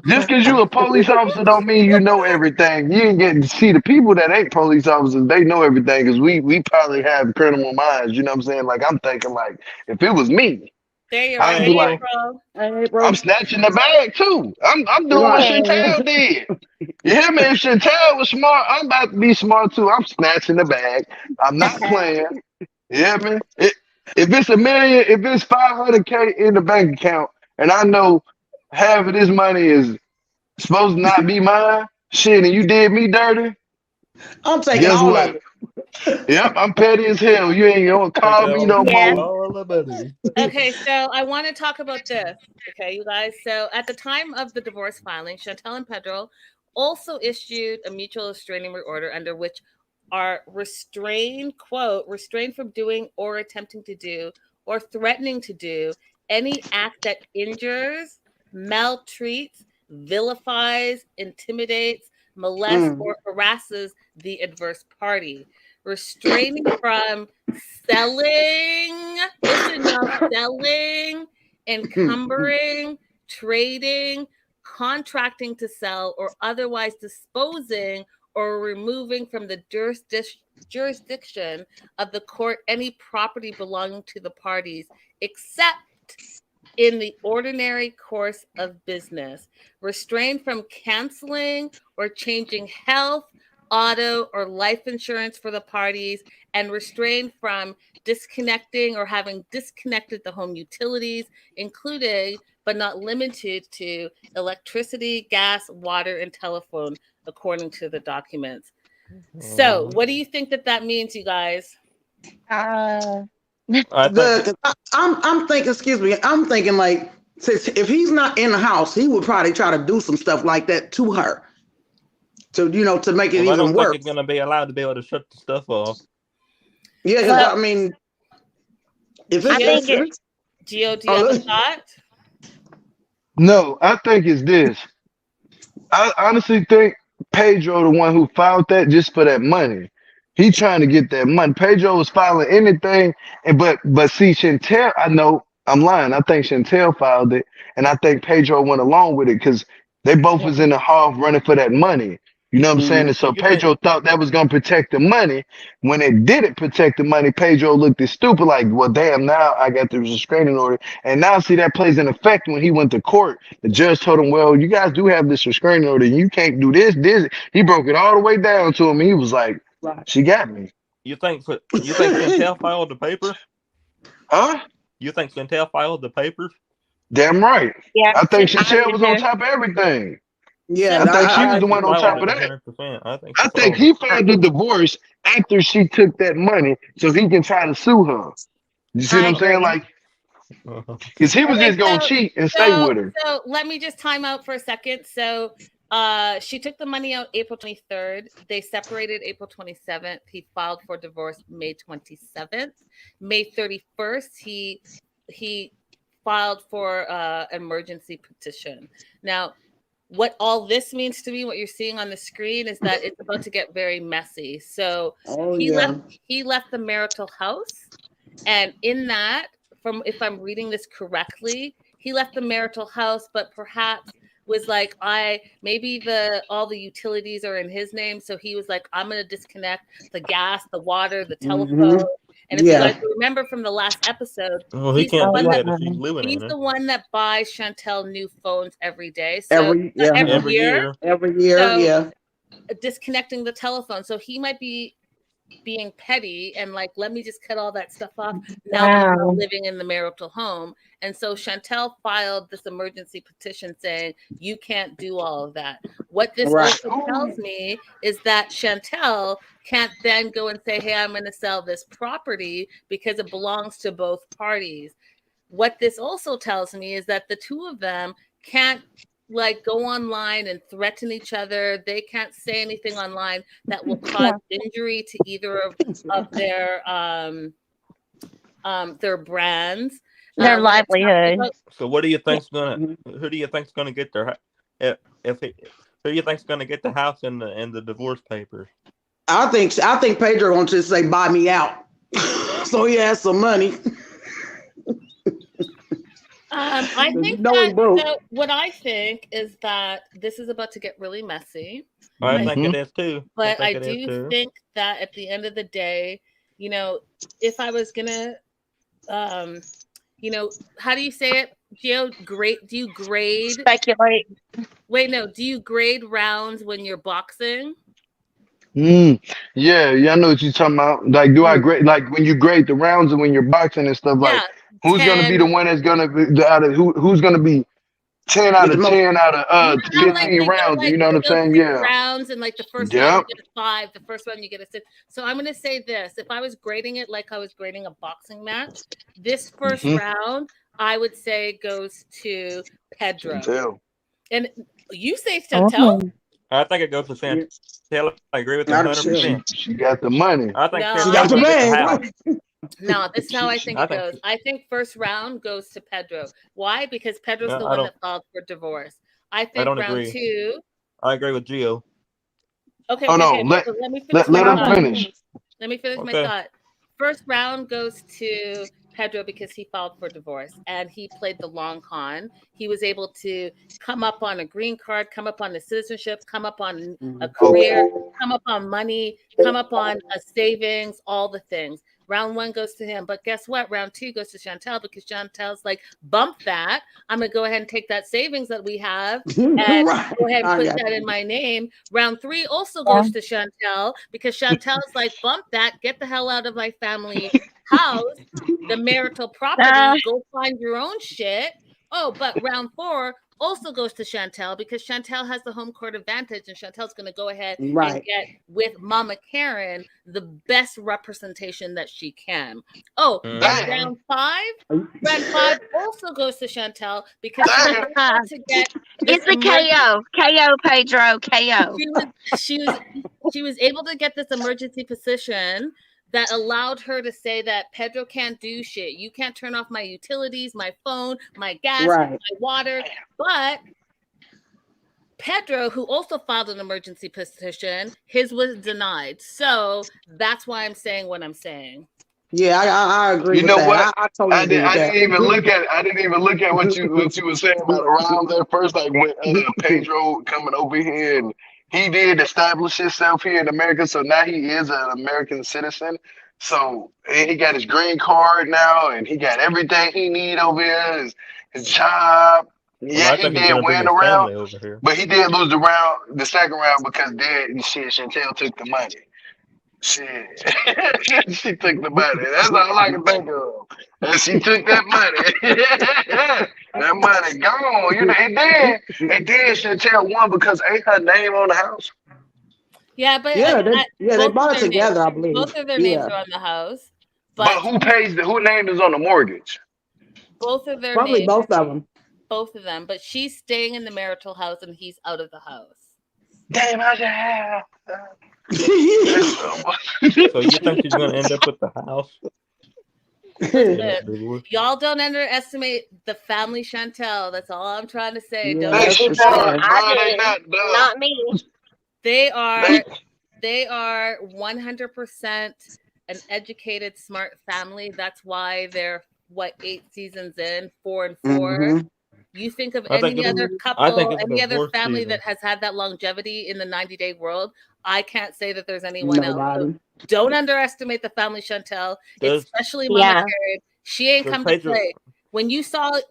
Just because you a police officer don't mean you know everything. You ain't getting to see the people that ain't police officers. They know everything because we probably have criminal minds. You know what I'm saying? Like I'm thinking like if it was me, There you are. I'd be Hey, like, April. Hey, I'm bro. snatching the bag too. I'm doing what Right. Chantel did. You hear me? If Chantel was smart, I'm about to be smart too. I'm snatching the bag. I'm not playing. You hear me? If it's a million, if it's 500K in the bank account, and I know half of this money is supposed to not be mine, shit, and you did me dirty, I'm taking guess all what? of it. Yep, I'm petty as hell. You ain't gonna Take call me no Yeah. more. all the money. Okay, so I want to talk about this. Okay, you guys. So at the time of the divorce filing, Chantel and Pedro also issued a mutual restraining order under which are restrained, quote, restrained from doing or attempting to do or threatening to do any act that injures, maltreats, vilifies, intimidates, molests, Mm. or harasses the adverse party. Restraining from selling, listen now, selling, encumbering, trading, contracting to sell, or otherwise disposing or removing from the jurisdiction of the court any property belonging to the parties, except in the ordinary course of business. Restrained from canceling or changing health, auto, or life insurance for the parties, and restrained from disconnecting or having disconnected the home utilities, including but not limited to electricity, gas, water, and telephone, according to the documents. So, what do you think that means, you guys? Uh, I think I'm thinking. Excuse me. I'm thinking like, since if he's not in the house, he would probably try to do some stuff like that to her, to to make it I even don't think worse. it's gonna be allowed to be able to shut the stuff off. Yeah, because well, I mean, if I it's, think it. Gio, do you have a thought? No, I think it's this. I honestly think Pedro the one who filed that just for that money. He trying to get that money. Pedro was filing anything, and but see Chantel, I know I'm lying. I think Chantel filed it, and I think Pedro went along with it because they both was in the half running for that money. You know what I'm saying? And so You think Pedro thought that was gonna protect the money. When it didn't protect the money, Pedro looked as stupid, like, well, damn, now I got the restraining order. And now see that plays an effect when he went to court. The judge told him, well, you guys do have this restraining order, and you can't do this. He broke it all the way down to him, and he was like, right. she got me. you think Chantel filed the papers? Huh? You think Chantel filed the papers? Damn right. Yeah, I think I Chantel do was on too. top of everything. Yeah, I think she I was think the she one on filed top it of that. 100%. I think she I think filed it. he filed the divorce after she took that money so he can try to sue her. You see what I I'm saying? agree. Like, Uh-huh. because he was Okay, just gonna cheat and stay with her. so let me just time out for a second. So she took the money out April 23rd. They separated April 27th. He filed for divorce May 27th. May 31st, he filed for emergency petition. Now, what all this means to me, what you're seeing on the screen, is that it's about to get very messy. So Oh he yeah. left the marital house, and in that, from if I'm reading this correctly, he left the marital house, but perhaps was like, maybe all the utilities are in his name, so he was like, I'm gonna disconnect the gas, the water, the telephone. And if you guys Yeah. remember from the last episode, Well, he he's the can't Oh one do that that if she's living he's in it the one that buys Chantel new phones every day. So Every yeah. every every year. year. Every year. So Yeah. disconnecting the telephone. So he might be being petty and like, let me just cut all that stuff off now that I'm not living in the marital home. And so Chantel filed this emergency petition saying, you can't do all of that. What this also tells me is that Chantel can't then go and say, hey, I'm going to sell this property because it belongs to both parties. What this also tells me is that the two of them can't like go online and threaten each other. They can't say anything online that will cause injury to either of their brands, their livelihood. So what do you think's gonna? Who do you think's gonna get their? Who do you think's gonna get the house and the divorce papers? I think Pedro wants to say buy me out, so he has some money. I think that what I think is that this is about to get really messy. I think it is too. But I do think that at the end of the day, you know, if I was gonna, you know, how do you say it, Gio? Do you grade? Speculate. Wait, no. Do you grade rounds when you're boxing? Yeah, I know what you're talking about. Like, do I grade like when you grade the rounds and when you're boxing and stuff? Like, who's gonna be the one that's gonna be out of who's gonna be 10 out of 10 out of 15 rounds? You know what I'm saying? Yeah. Rounds and like the first round you get a 5, the first one you get a 6. So I'm gonna say this: if I was grading it like I was grading a boxing match, this first round I would say goes to Pedro. Chantel. And you say Chantel? I think it goes to Chantel. I agree with her 100%. She got the money. I think she got the man. No, this is how I think it goes. I think first round goes to Pedro. Why? Because Pedro's the one that filed for divorce. I think round 2. I agree with Gio. Okay. No, let me finish. Let him finish. Let me finish my thought. First round goes to Pedro because he filed for divorce and he played the long con. He was able to come up on a green card, come up on the citizenship, come up on a career, come up on money, come up on a savings, all the things. Round 1 goes to him. But guess what? Round 2 goes to Chantel because Chantel's like, bump that. I'm going to go ahead and take that savings that we have and go ahead and put that in my name. Round 3 also goes to Chantel because Chantel's like, bump that. Get the hell out of my family house, the marital property. Go find your own shit. Oh, but round 4 also goes to Chantel because Chantel has the home court advantage and Chantel's going to go ahead and get with Mama Karen the best representation that she can. Oh, and round 5 also goes to Chantel because she was able to get it's the KO Pedro KO. She was able to get this emergency position that allowed her to say that Pedro can't do shit. You can't turn off my utilities, my phone, my gas, my water. But Pedro, who also filed an emergency petition, his was denied. So that's why I'm saying what I'm saying. Yeah, I agree. You know with what? I totally I didn't even look at what you were saying about around there first. Like when Pedro coming over here and he did establish himself here in America, so now he is an American citizen. So he got his green card now, and he got everything he need over here. His job. Yeah, he did win the round, but he did lose the second round because Chantel took the money. Shit, she took the money. That's all I can think of. And she took that money. That money gone. You know, and then Chantel won because ain't her name on the house. Yeah, but they bought it together, I believe. Both of their names are on the house. But who pays who name is on the mortgage? Both of their probably names. Both of them. Both of them. But she's staying in the marital house and he's out of the house. Damn, I have. So you think she's gonna end up with the house? Y'all don't underestimate the family Chantel. That's all I'm trying to say. Not me. They are 100% an educated, smart family. That's why they're 8 seasons in, 4 and 4. You think of any other couple, any other family that has had that longevity in the 90-day world. I can't say that there's anyone else. So don't underestimate the family Chantel, especially Mama Karen. She ain't come to play. When you saw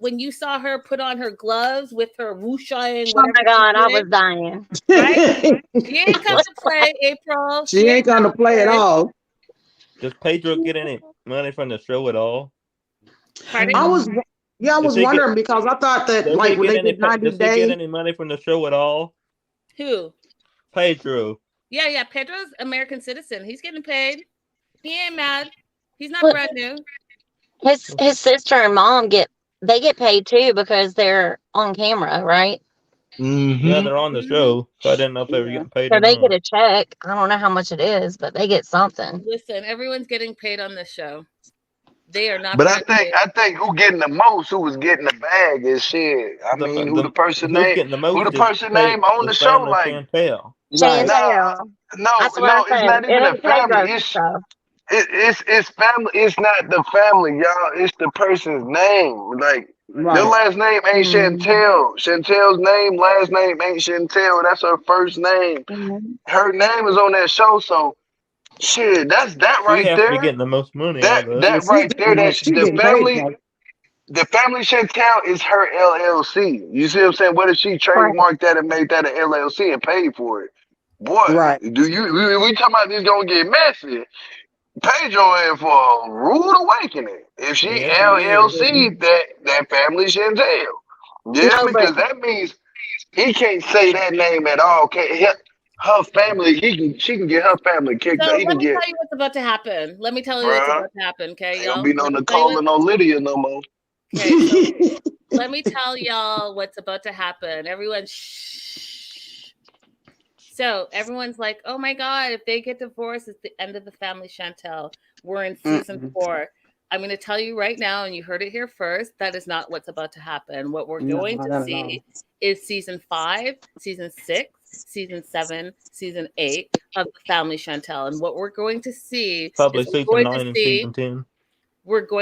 her put on her gloves with her whooshing, oh my God, I was dying. Right? She ain't come to play, April. She ain't come to play at all. Does Pedro get any money from the show at all? Pardon? I was Does he wondering because I thought that Does like he when get they any? did 90 Does he get days. any money from the show at all? Who? Pedro. Yeah. Pedro's American citizen. He's getting paid. He ain't mad. He's not But brand new. his sister and mom get paid too because they're on camera, right? Yeah, they're on the show, so I didn't know if they were getting paid So or they not. get a check. I don't know how much it is, but they get something. Listen, everyone's getting paid on this show. They are not. But brand new. I think who getting the most, who was getting the bag is shit. I mean, who the person who's name, getting the most who the is person name on the show, family like Chantel. Right. Chantel. no, That's what I it's said. not It even a ain't family. Pedro's stuff. It's family. It's not the family, y'all. It's the person's name. Like their Right. last name ain't Chantel. Chantel's last name ain't Chantel. That's her first name. Her name is on that show, so shit. That's that She right has to be there. getting the most money out of Yeah, it. That right there. That's she the getting paid. family. The family Chantel is her LLC. You see what I'm saying? What if she Right. trademarked that and made that an LLC and paid for it? Boy, Right. we talking about this gonna get messy. Pedro in for a rude awakening. If she Yes, he is. LLC that family Chantel. Yeah, No, but because that means he can't say that name at all. Her family, she can get her family kicked So out. He let can me get, tell you what's about to happen. Let me tell you what's bruh. about to happen, okay, Ain't gonna y'all? be no Let me tell you Nicole and no Lydia no more. Okay, so let me tell y'all what's about to happen. Everyone, shh. So everyone's like, "Oh my god, if they get divorced, it's the end of the family." Chantel, we're in season 4. I'm going to tell you right now, and you heard it here first. That is not what's about to happen. What we're going to see is season 5, season 6, season 7, season 8 of the family Chantel, and what we're going to see Probably is season 9 and season 10.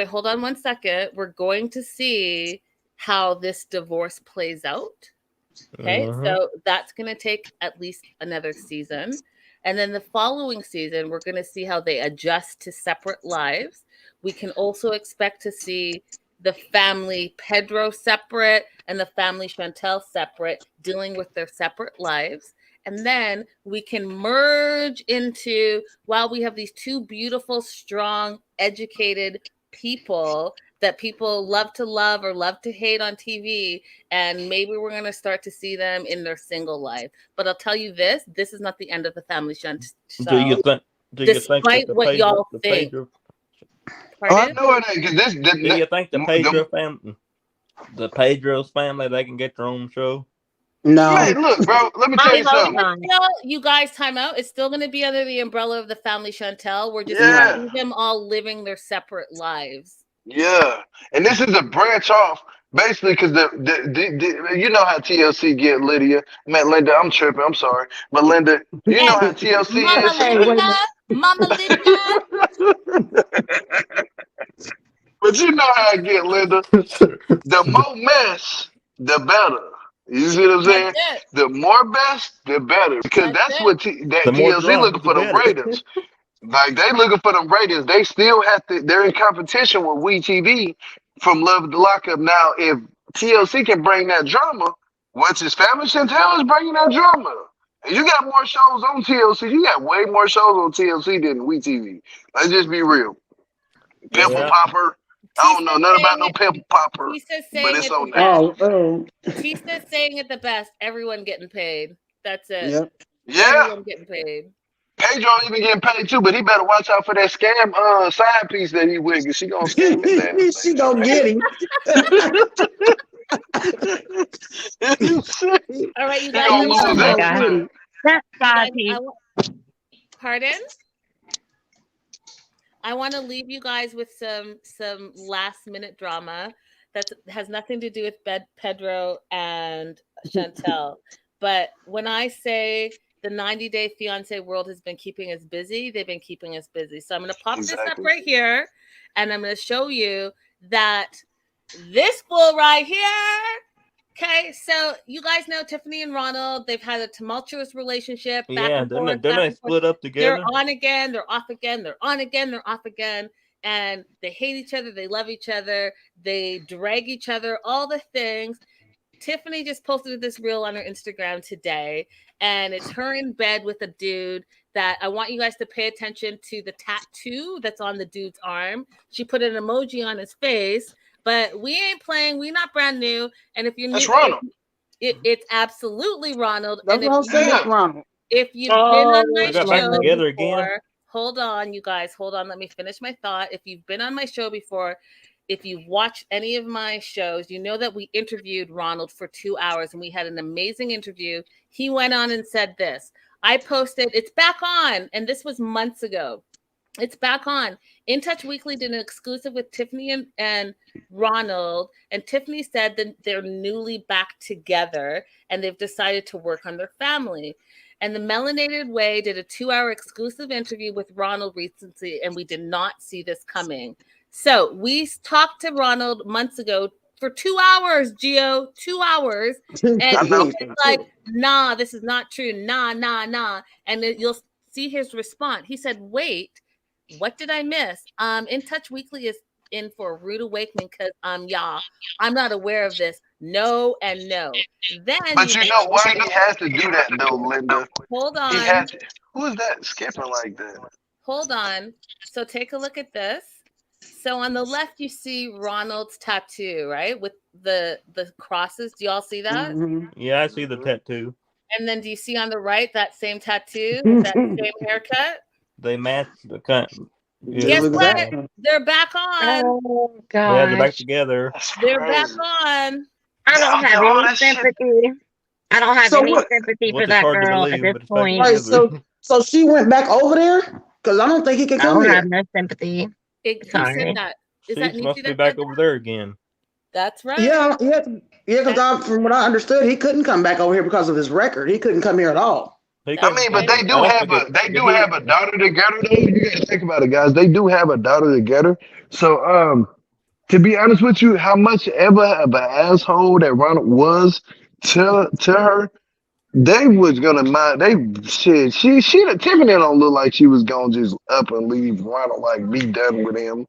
hold on one second. We're going to see how this divorce plays out. Okay, so that's going to take at least another season. And then the following season, we're going to see how they adjust to separate lives. We can also expect to see the family Pedro separate and the family Chantel separate, dealing with their separate lives. And then we can merge into, while we have these two beautiful, strong, educated people that people love to love or love to hate on TV, and maybe we're going to start to see them in their single life. But I'll tell you this is not the end of the family Chantel. Do you think Despite what y'all think. I know it ain't, because do you think the Pedro's family, they can get their own show? No. Man, look, bro, let me tell you something. You guys, time out. It's still going to be under the umbrella of the family Chantel. We're just going to see them all living their separate lives. Yeah, and this is a branch off, basically, because the you know how TLC get Lydia. Man, Linda, I'm tripping. I'm sorry, but Linda, you know how TLC Mama Lydia. But you know how I get, Linda. The more mess, the better. You see what I'm saying? The more best, the better, because that's what TLC looking for, the ratings. Like they looking for them ratings. They still have to. They're in competition with WeTV from Love to Lockup. Now, if TLC can bring that drama, what's his family Chantel is bringing that drama. And you got more shows on TLC. You got way more shows on TLC than WeTV. Let's just be real. Pimple Popper. I don't know nothing about no Pimple Popper, but it's on there. Tisa's saying it the best. Everyone getting paid. That's it. Yep. Yeah. Everyone getting paid. Pedro even getting paid too, but he better watch out for that scam side piece that he with, because she gonna scam him down. She gonna get him. All right, you He guys. gonna lose everything. Pardon? I want to leave you guys with some last minute drama that has nothing to do with Pedro and Chantel. But when I say the 90-day fiance world has been keeping us busy, they've been keeping us busy. So I'm going to pop this up right here, and I'm going to show you that this fool right here. Okay, so you guys know Tiffany and Ronald. They've had a tumultuous relationship. They're they split up together. They're on again. They're off again. They're on again. They're off again. And they hate each other. They love each other. They drag each other. All the things. Tiffany just posted this reel on her Instagram today, and it's her in bed with a dude that I want you guys to pay attention to the tattoo that's on the dude's arm. She put an emoji on his face, but we ain't playing. We're not brand new. And if you're That's new, Ronald. it's absolutely Ronald. That's And if what I'm saying, Yeah. Ronald. if you've been on my They got back show together before, again. hold on, you guys, hold on. Let me finish my thought. If you've been on my show before, if you've watched any of my shows, you know that we interviewed Ronald for 2 hours and we had an amazing interview. He went on and said this. I posted, it's back on, and this was months ago. It's back on. In Touch Weekly did an exclusive with Tiffany and Ronald, and Tiffany said that they're newly back together and they've decided to work on their family. And the Melanated Way did a 2-hour exclusive interview with Ronald recently, and we did not see this coming. So we talked to Ronald months ago for 2 hours, Gio, 2 hours. And he's like, nah, this is not true. Nah. And then you'll see his response. He said, wait, what did I miss? In Touch Weekly is in for a rude awakening because I'm not aware of this. No and no. Then But you know why he has to do that though, Linda? Hold He on. had to, who is that skipping like that? Hold on. So take a look at this. So on the left, you see Ronald's tattoo, right? With the crosses. Do y'all see that? Mm-hmm. Yeah, I see the tattoo. And then do you see on the right that same tattoo, that same haircut? They match the kind. Guess what? They're back on. Oh Yeah, they're back gosh. together. They're back on. I don't have any sympathy. I don't have any sympathy for Which is that hard to girl at believe, this but it's back point. Right, together. so she went back over there? Because I don't think he could I come don't here. have no sympathy. Who Sorry. said that? Is that She Niecy must be that back said over that? there again. That's right. Yeah, because from what I understood, he couldn't come back over here because of his record. He couldn't come here at all. I mean, but they do I have don't a daughter together though. You gotta think about it, guys. They do have a daughter together. So to be honest with you, how much ever of an asshole that Ronald was to her, they was gonna mind she Tiffany don't look like she was gonna just up and leave Ronald, like be done with him.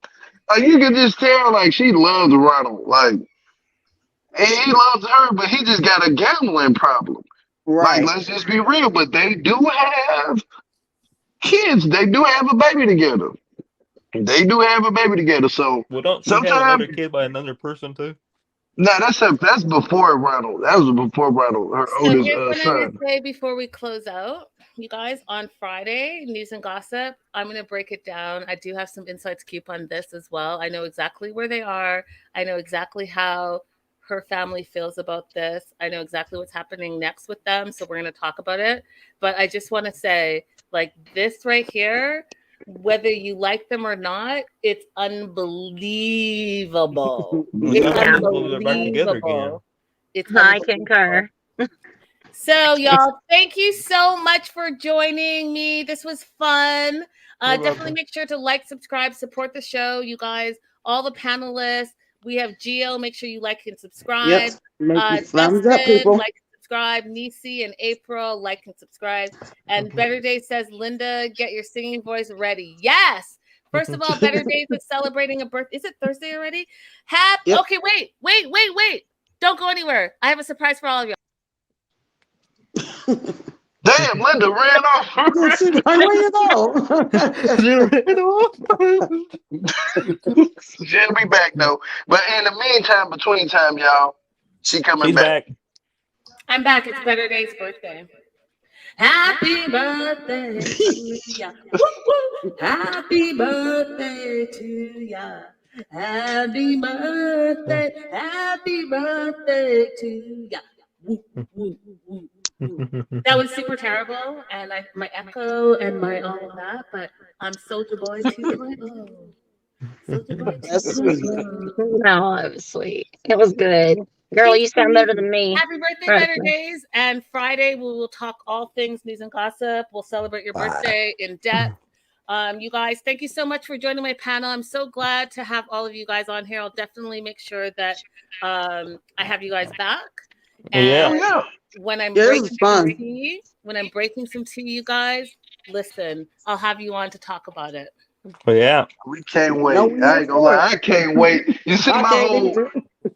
Like you can just tell like she loves Ronald, like and he loves her, but he just got a gambling problem. Right. Like, let's just be real, but they do have kids. They do have a baby together. So Well, don't she have sometimes, another kid by another person too? no, that's before Ronald. That was before Ronald, her So oldest here's what I'm son. going to say before we close out. You guys, on Friday, News and Gossip, I'm going to break it down. I do have some inside scoop on this as well. I know exactly where they are. I know exactly how her family feels about this. I know exactly what's happening next with them. So we're going to talk about it. But I just want to say, like, this right here, whether you like them or not, it's unbelievable. It's unbelievable. I concur. So, y'all, thank you so much for joining me. This was fun. Definitely make sure to like, subscribe, support the show, you guys, all the panelists. We have Gio. Make sure you like and subscribe. Thumbs Justin, up, people. like and subscribe. Niecy and April, like and subscribe. And Better Day says, Linda, get your singing voice ready. Yes. First of all, Better Days is celebrating a birthday. Is it Thursday already? Okay, wait. Don't go anywhere. I have a surprise for all of y'all. Damn, Linda ran off. She's like, where you go? She'll be back though. But in the meantime, between time, y'all, she's back. I'm back. It's Better Day's birthday. Happy birthday to ya. Happy birthday to ya. Happy birthday to ya. That was super terrible, and my echo and my all of that, but I'm Soldier Boy to my own. That's sweet. No, it was sweet. It was good. Girl, you sound better than me. Happy birthday, Better Days. And Friday, we will talk all things news and gossip. We'll celebrate your birthday in depth. You guys, thank you so much for joining my panel. I'm so glad to have all of you guys on here. I'll definitely make sure that I have you guys back. And when I'm breaking some tea, you guys, listen, I'll have you on to talk about it. Oh, yeah. We can't wait. I ain't gonna lie, I can't wait. You see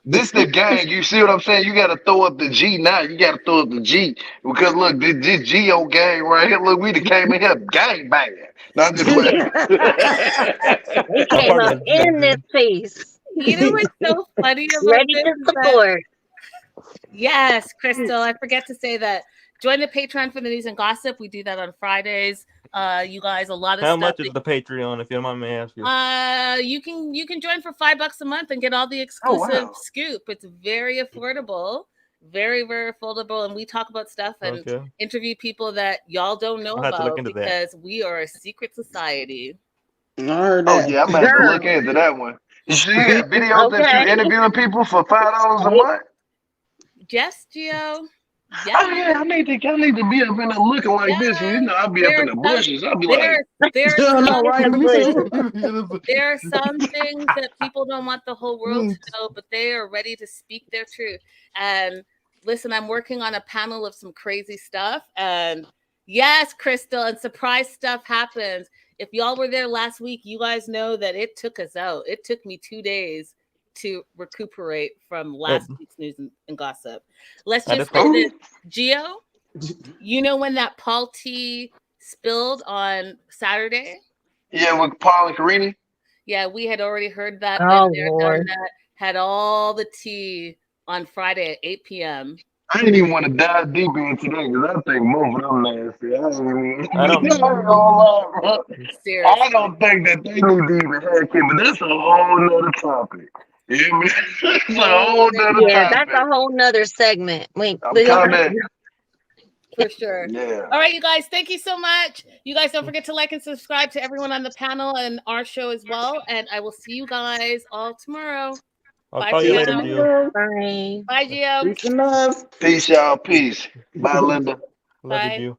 This the gang. You see what I'm saying? You got to throw up the G now. You got to throw up the G because look, this Geo gang right here. Look, we done came in here gang banging. Not just playing. Yeah, we What came part up of the in this piece, You know what's so funny about ready this to is that support. yes, Crystal, I forget to say that. Join the Patreon for the news and gossip. We do that on Fridays. You guys, a lot of How stuff. much is the Patreon, if you don't mind me asking? You can join for $5 a month and get all the exclusive scoop. It's very affordable, very affordable, and we talk about stuff and interview people that y'all don't know about because we are a secret society. I heard Oh that. yeah, I'm gonna have to look into that one. You see that videos that you interviewing people for $5 a month? Yes, Gio. Yeah. Oh yeah, I need to be up in there looking like this. You know, I'll be up in the bushes. I'll be like, there are some things that people don't want the whole world to know, but they are ready to speak their truth. And listen, I'm working on a panel of some crazy stuff. And yes, Crystal, and surprise stuff happens. If y'all were there last week, you guys know that it took us out. It took me 2 days to recuperate from last week's news and gossip. Let's just say this. Gio, you know when that Paul T spilled on Saturday? Yeah, with Paul and Carini? Yeah, we had already heard that. Oh, been there, done that, had all the tea on Friday at 8 p.m. I didn't even want to dive deeper into that because I think most of them nasty. I don't think that they need to even have kids, but that's a whole nother topic. You hear me? That's a whole nother topic. That's a whole nother segment. For sure. Yeah. All right, you guys, thank you so much. You guys don't forget to like and subscribe to everyone on the panel and our show as well. And I will see you guys all tomorrow. I'll call you later, Gio. Bye. Bye, Gio. Peace and love. Peace, y'all. Peace. Bye, Linda. Love you, Gio.